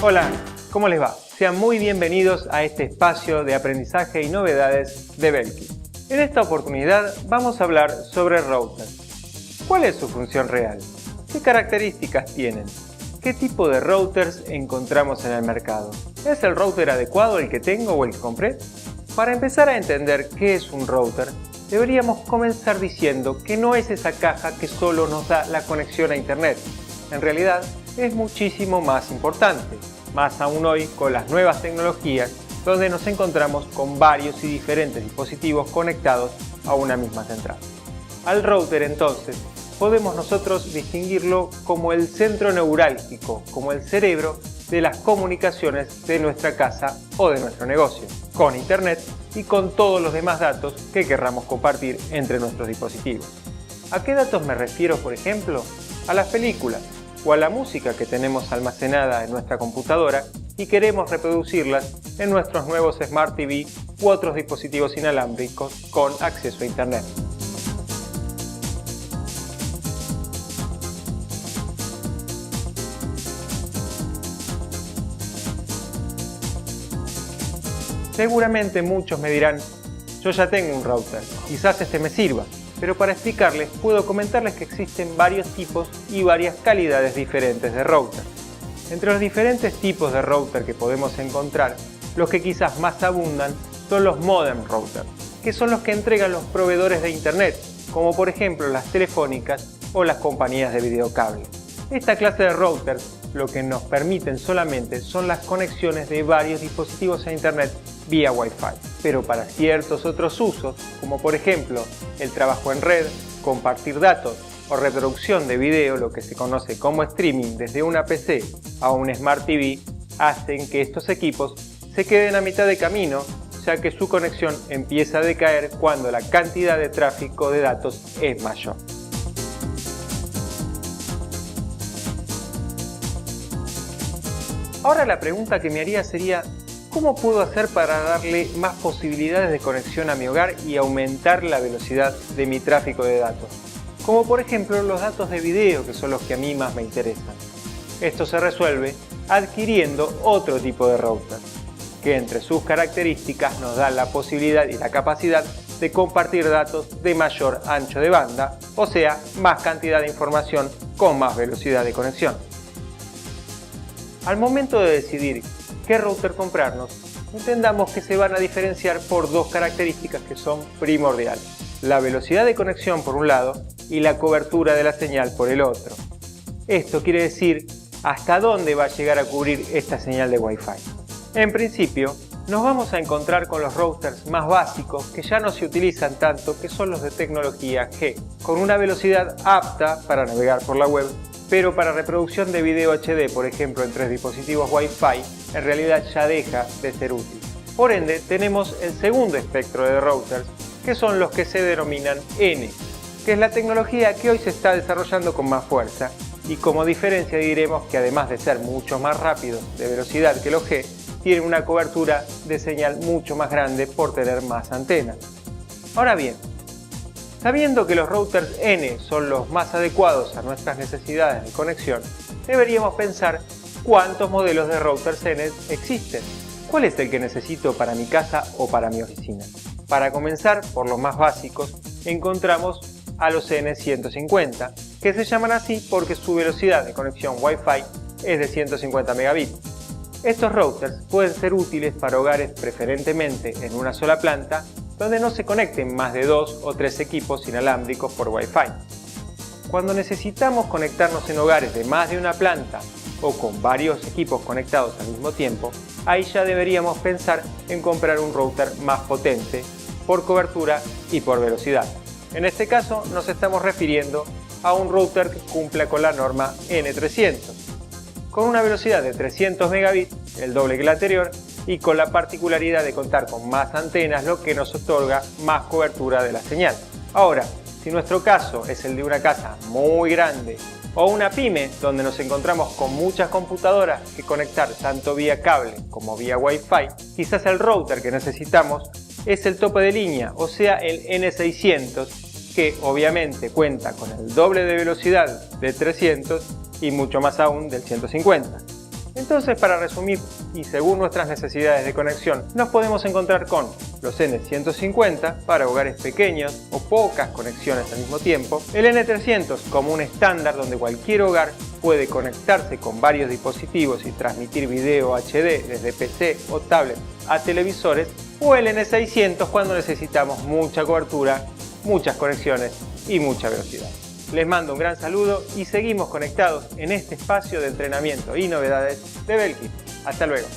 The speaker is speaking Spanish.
Hola, ¿cómo les va? Sean muy bienvenidos a este espacio de aprendizaje y novedades de Belki. En esta oportunidad vamos a hablar sobre routers. ¿Cuál es su función real? ¿Qué características tienen? ¿Qué tipo de routers encontramos en el mercado? ¿Es el router adecuado el que tengo o el que compré? Para empezar a entender qué es un router, deberíamos comenzar diciendo que no es esa caja que solo nos da la conexión a Internet. En realidad, es muchísimo más importante, más aún hoy con las nuevas tecnologías, donde nos encontramos con varios y diferentes dispositivos conectados a una misma central. Al router, entonces, podemos nosotros distinguirlo como el centro neurálgico, como el cerebro de las comunicaciones de nuestra casa o de nuestro negocio, con Internet y con todos los demás datos que querramos compartir entre nuestros dispositivos. ¿A qué datos me refiero, por ejemplo? A las películas o a la música que tenemos almacenada en nuestra computadora y queremos reproducirlas en nuestros nuevos Smart TV u otros dispositivos inalámbricos con acceso a Internet. Seguramente muchos me dirán, yo ya tengo un router, quizás este me sirva, pero para explicarles puedo comentarles que existen varios tipos y varias calidades diferentes de router. Entre los diferentes tipos de router que podemos encontrar, los que quizás más abundan son los modem routers, que son los que entregan los proveedores de Internet, como por ejemplo las telefónicas o las compañías de videocable. Esta clase de routers lo que nos permiten solamente son las conexiones de varios dispositivos a Internet vía Wi-Fi, pero para ciertos otros usos, como por ejemplo el trabajo en red, compartir datos o reproducción de video, lo que se conoce como streaming desde una PC a un Smart TV, hacen que estos equipos se queden a mitad de camino, ya que su conexión empieza a decaer cuando la cantidad de tráfico de datos es mayor. Ahora la pregunta que me haría sería, ¿cómo puedo hacer para darle más posibilidades de conexión a mi hogar y aumentar la velocidad de mi tráfico de datos? Como por ejemplo los datos de video, que son los que a mí más me interesan. Esto se resuelve adquiriendo otro tipo de router, que entre sus características nos da la posibilidad y la capacidad de compartir datos de mayor ancho de banda, o sea, más cantidad de información con más velocidad de conexión. Al momento de decidir qué router comprarnos, entendamos que se van a diferenciar por dos características que son primordiales: la velocidad de conexión por un lado y la cobertura de la señal por el otro. Esto quiere decir hasta dónde va a llegar a cubrir esta señal de Wi-Fi. En principio, nos vamos a encontrar con los routers más básicos que ya no se utilizan tanto, que son los de tecnología G, con una velocidad apta para navegar por la web, pero para reproducción de video HD, por ejemplo, entre dispositivos Wi-Fi, en realidad ya deja de ser útil. Por ende, tenemos el segundo espectro de routers, que son los que se denominan N, que es la tecnología que hoy se está desarrollando con más fuerza, y como diferencia diremos que además de ser mucho más rápidos de velocidad que los G, tienen una cobertura de señal mucho más grande por tener más antenas. Ahora bien, sabiendo que los routers N son los más adecuados a nuestras necesidades de conexión, deberíamos pensar cuántos modelos de routers N existen. ¿Cuál es el que necesito para mi casa o para mi oficina? Para comenzar, por los más básicos, encontramos a los N150, que se llaman así porque su velocidad de conexión Wi-Fi es de 150 megabits. Estos routers pueden ser útiles para hogares preferentemente en una sola planta, donde no se conecten más de 2 o 3 equipos inalámbricos por Wi-Fi. Cuando necesitamos conectarnos en hogares de más de una planta o con varios equipos conectados al mismo tiempo, ahí ya deberíamos pensar en comprar un router más potente por cobertura y por velocidad. En este caso nos estamos refiriendo a un router que cumpla con la norma N300, con una velocidad de 300 megabits, el doble que la anterior, y con la particularidad de contar con más antenas, lo que nos otorga más cobertura de la señal. Ahora, si nuestro caso es el de una casa muy grande o una pyme donde nos encontramos con muchas computadoras que conectar tanto vía cable como vía Wi-Fi, quizás el router que necesitamos es el tope de línea, o sea el N600, que obviamente cuenta con el doble de velocidad de 300 y mucho más aún del 150. Entonces, para resumir, y según nuestras necesidades de conexión, nos podemos encontrar con los N150 para hogares pequeños o pocas conexiones al mismo tiempo, el N300 como un estándar donde cualquier hogar puede conectarse con varios dispositivos y transmitir video HD desde PC o tablet a televisores, o el N600 cuando necesitamos mucha cobertura, muchas conexiones y mucha velocidad. Les mando un gran saludo y seguimos conectados en este espacio de entrenamiento y novedades de Belkin. Hasta luego.